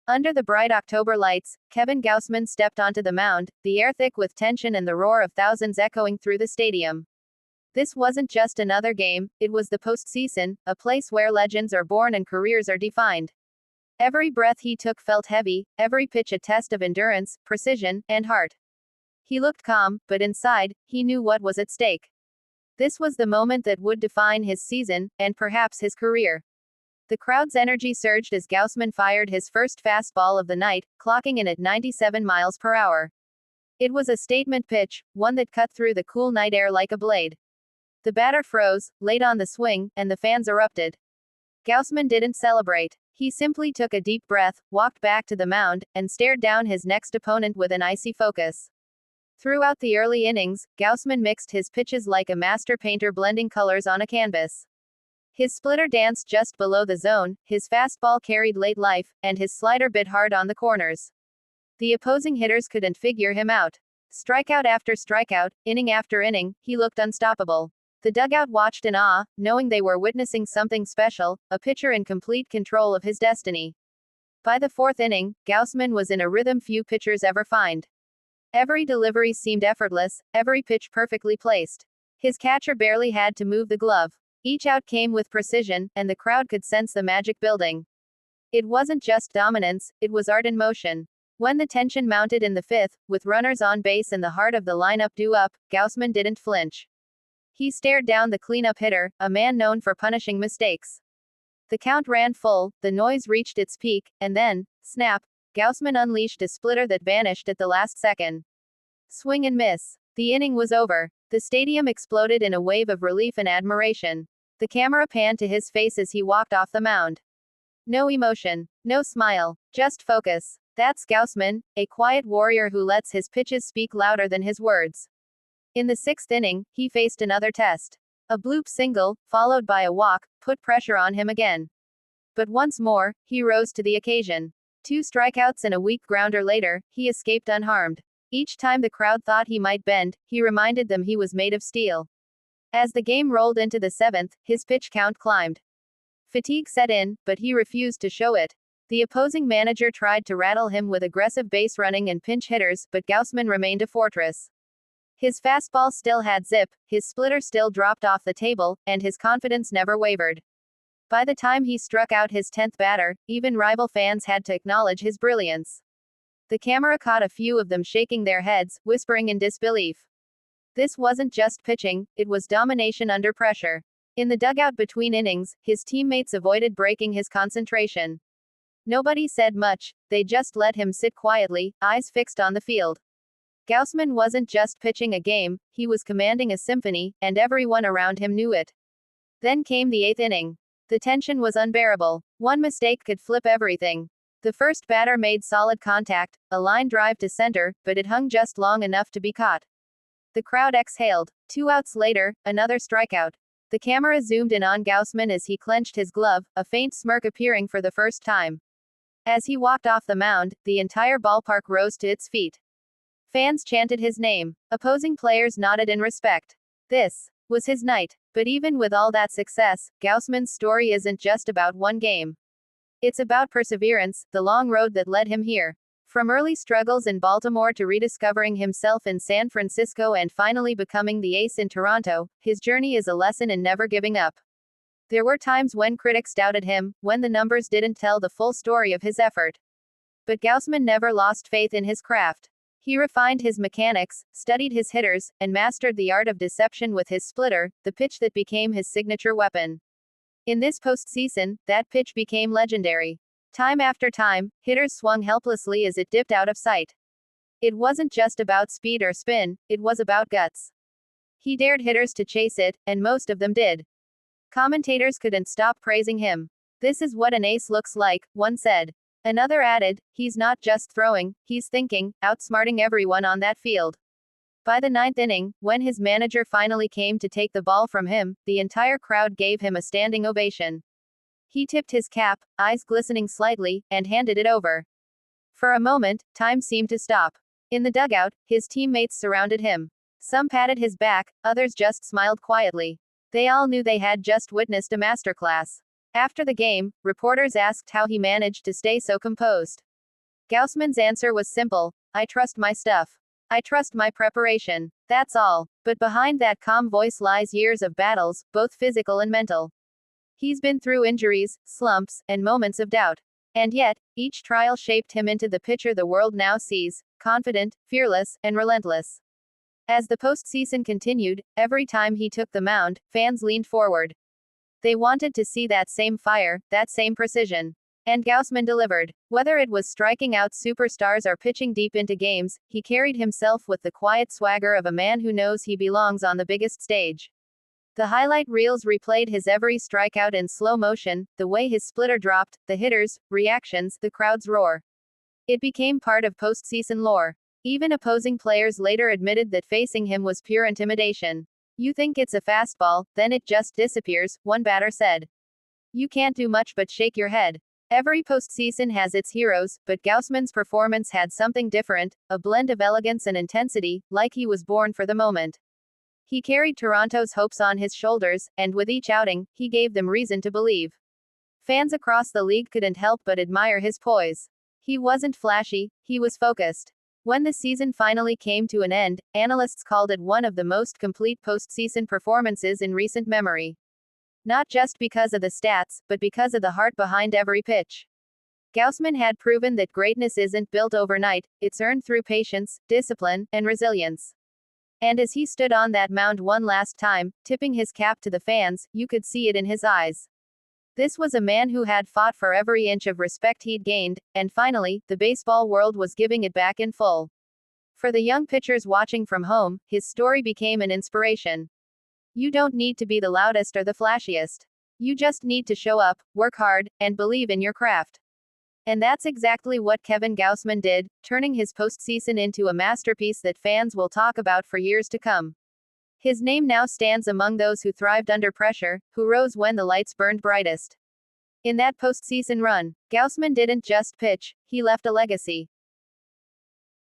Under the bright October lights, Kevin Gausman stepped onto the mound, the air thick with tension and the roar of thousands echoing through the stadium. This wasn't just another game, it was the postseason, a place where legends are born and careers are defined. Every breath he took felt heavy, every pitch a test of endurance, precision, and heart. He looked calm, but inside, he knew what was at stake. This was the moment that would define his season, and perhaps his career. The crowd's energy surged as Gausman fired his first fastball of the night, clocking in at 97 miles per hour. It was a statement pitch, one that cut through the cool night air like a blade. The batter froze, late on the swing, and the fans erupted. Gausman didn't celebrate. He simply took a deep breath, walked back to the mound, and stared down his next opponent with an icy focus. Throughout the early innings, Gausman mixed his pitches like a master painter blending colors on a canvas. His splitter danced just below the zone, his fastball carried late life, and his slider bit hard on the corners. The opposing hitters couldn't figure him out. Strikeout after strikeout, inning after inning, he looked unstoppable. The dugout watched in awe, knowing they were witnessing something special, a pitcher in complete control of his destiny. By the fourth inning, Gausman was in a rhythm few pitchers ever find. Every delivery seemed effortless, every pitch perfectly placed. His catcher barely had to move the glove. Each out came with precision, and the crowd could sense the magic building. It wasn't just dominance, it was art in motion. When the tension mounted in the fifth, with runners on base and the heart of the lineup due up, Gausman didn't flinch. He stared down the cleanup hitter, a man known for punishing mistakes. The count ran full, the noise reached its peak, and then, snap, Gausman unleashed a splitter that vanished at the last second. Swing and miss. The inning was over. The stadium exploded in a wave of relief and admiration. The camera panned to his face as he walked off the mound. No emotion, no smile, just focus. That's Gausman, a quiet warrior who lets his pitches speak louder than his words. In the sixth inning, he faced another test. A bloop single, followed by a walk, put pressure on him again. But once more, he rose to the occasion. 2 strikeouts and a weak grounder later, he escaped unharmed. Each time the crowd thought he might bend, he reminded them he was made of steel. As the game rolled into the seventh, his pitch count climbed. Fatigue set in, but he refused to show it. The opposing manager tried to rattle him with aggressive base running and pinch hitters, but Gausman remained a fortress. His fastball still had zip, his splitter still dropped off the table, and his confidence never wavered. By the time he struck out his 10th batter, even rival fans had to acknowledge his brilliance. The camera caught a few of them shaking their heads, whispering in disbelief. This wasn't just pitching, it was domination under pressure. In the dugout between innings, his teammates avoided breaking his concentration. Nobody said much, they just let him sit quietly, eyes fixed on the field. Gausman wasn't just pitching a game, he was commanding a symphony, and everyone around him knew it. Then came the 8th inning. The tension was unbearable. One mistake could flip everything. The first batter made solid contact, a line drive to center, but it hung just long enough to be caught. The crowd exhaled. 2 outs later, another strikeout. The camera zoomed in on Gausman as he clenched his glove, a faint smirk appearing for the first time. As he walked off the mound, the entire ballpark rose to its feet. Fans chanted his name. Opposing players nodded in respect. This was his night. But even with all that success, Gausman's story isn't just about one game. It's about perseverance, the long road that led him here. From early struggles in Baltimore to rediscovering himself in San Francisco and finally becoming the ace in Toronto, his journey is a lesson in never giving up. There were times when critics doubted him, when the numbers didn't tell the full story of his effort. But Gausman never lost faith in his craft. He refined his mechanics, studied his hitters, and mastered the art of deception with his splitter, the pitch that became his signature weapon. In this postseason, that pitch became legendary. Time after time, hitters swung helplessly as it dipped out of sight. It wasn't just about speed or spin, it was about guts. He dared hitters to chase it, and most of them did. Commentators couldn't stop praising him. "This is what an ace looks like," one said. Another added, "He's not just throwing, he's thinking," outsmarting everyone on that field. By the 9th inning, when his manager finally came to take the ball from him, the entire crowd gave him a standing ovation. He tipped his cap, eyes glistening slightly, and handed it over. For a moment, time seemed to stop. In the dugout, his teammates surrounded him. Some patted his back, others just smiled quietly. They all knew they had just witnessed a masterclass. After the game, reporters asked how he managed to stay so composed. Gausman's answer was simple: I trust my stuff. I trust my preparation. That's all. But behind that calm voice lies years of battles, both physical and mental. He's been through injuries, slumps, and moments of doubt. And yet, each trial shaped him into the pitcher the world now sees: confident, fearless, and relentless. As the postseason continued, every time he took the mound, fans leaned forward. They wanted to see that same fire, that same precision. And Gausman delivered. Whether it was striking out superstars or pitching deep into games, he carried himself with the quiet swagger of a man who knows he belongs on the biggest stage. The highlight reels replayed his every strikeout in slow motion, the way his splitter dropped, the hitters' reactions, the crowd's roar. It became part of postseason lore. Even opposing players later admitted that facing him was pure intimidation. You think it's a fastball, then it just disappears, one batter said. You can't do much but shake your head. Every postseason has its heroes, but Gausman's performance had something different, a blend of elegance and intensity, like he was born for the moment. He carried Toronto's hopes on his shoulders, and with each outing, he gave them reason to believe. Fans across the league couldn't help but admire his poise. He wasn't flashy, he was focused. When the season finally came to an end, analysts called it one of the most complete postseason performances in recent memory. Not just because of the stats, but because of the heart behind every pitch. Gausman had proven that greatness isn't built overnight, it's earned through patience, discipline, and resilience. And as he stood on that mound one last time, tipping his cap to the fans, you could see it in his eyes. This was a man who had fought for every inch of respect he'd gained, and finally, the baseball world was giving it back in full. For the young pitchers watching from home, his story became an inspiration. You don't need to be the loudest or the flashiest. You just need to show up, work hard, and believe in your craft. And that's exactly what Kevin Gausman did, turning his postseason into a masterpiece that fans will talk about for years to come. His name now stands among those who thrived under pressure, who rose when the lights burned brightest. In that postseason run, Gausman didn't just pitch, he left a legacy.